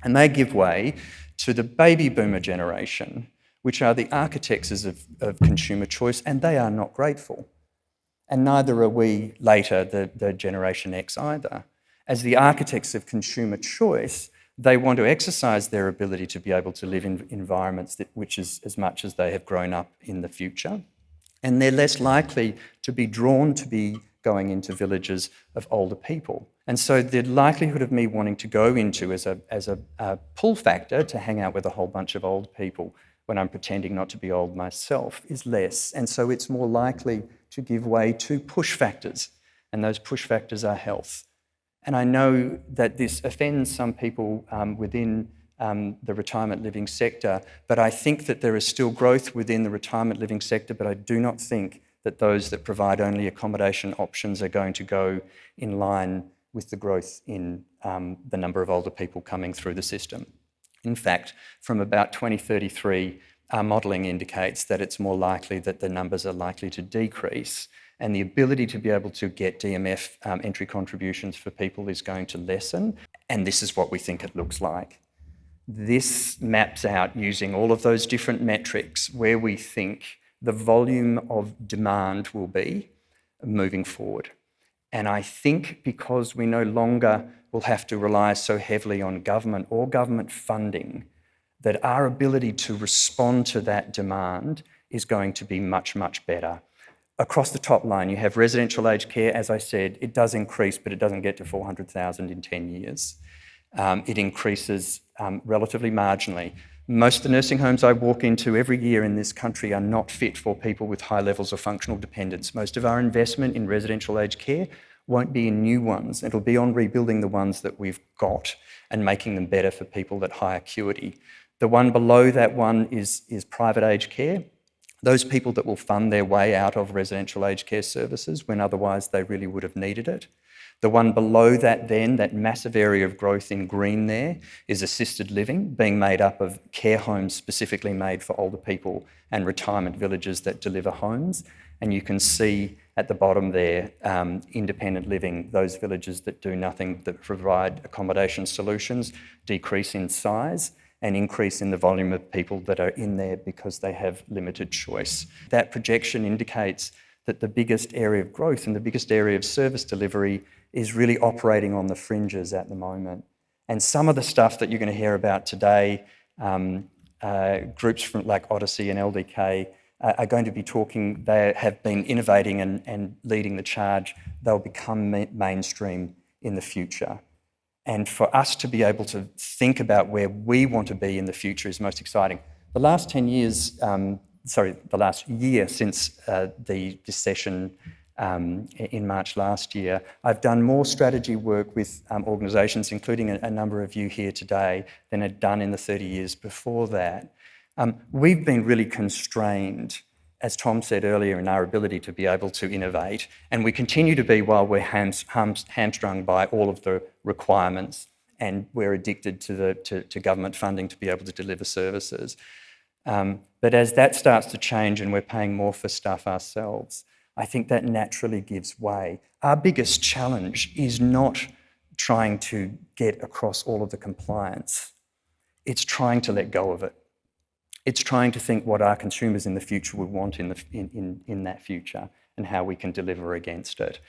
And they give way to the baby boomer generation, which are the architects of consumer choice, and they are not grateful. And neither are we later, the Generation X either. As the architects of consumer choice, they want to exercise their ability to be able to live in environments which is as much as they have grown up in the future. And they're less likely to be drawn to be going into villages of older people. And so the likelihood of me wanting to go into as a pull factor to hang out with a whole bunch of old people when I'm pretending not to be old myself is less. And so it's more likely to give way to push factors. And those push factors are health. And I know that this offends some people within the retirement living sector, but I think that there is still growth within the retirement living sector, but I do not think that those that provide only accommodation options are going to go in line with the growth in the number of older people coming through the system. In fact, from about 2033, our modelling indicates that it's more likely that the numbers are likely to decrease, and the ability to be able to get DMF entry contributions for people is going to lessen, and this is what we think it looks like. This maps out using all of those different metrics where we think the volume of demand will be moving forward. And I think because we no longer will have to rely so heavily on government or government funding, that our ability to respond to that demand is going to be much, much better. Across the top line, you have residential aged care. As I said, it does increase, but it doesn't get to 400,000 in 10 years. It increases relatively marginally. Most of the nursing homes I walk into every year in this country are not fit for people with high levels of functional dependence. Most of our investment in residential aged care won't be in new ones. It'll be on rebuilding the ones that we've got and making them better for people at high acuity. The one below that one is private aged care. Those people that will fund their way out of residential aged care services when otherwise they really would have needed it. The one below that then, that massive area of growth in green there, is assisted living, being made up of care homes specifically made for older people and retirement villages that deliver homes. And you can see at the bottom there, independent living, those villages that do nothing, that provide accommodation solutions, decrease in size and increase in the volume of people that are in there because they have limited choice. That projection indicates that the biggest area of growth and the biggest area of service delivery is really operating on the fringes at the moment. And some of the stuff that you're going to hear about today, groups from like Odyssey and LDK are going to be talking, they have been innovating and leading the charge. They'll become mainstream in the future. And for us to be able to think about where we want to be in the future is most exciting. The last 10 years, the last year since this session in March last year, I've done more strategy work with organisations, including a number of you here today, than I'd done in the 30 years before that. We've been really constrained, as Tom said earlier, in our ability to be able to innovate, and we continue to be while we're hamstrung by all of the requirements, and we're addicted to government funding to be able to deliver services. But as that starts to change and we're paying more for stuff ourselves, I think that naturally gives way. Our biggest challenge is not trying to get across all of the compliance. It's trying to let go of it. It's trying to think what our consumers in the future would want in that future and how we can deliver against it.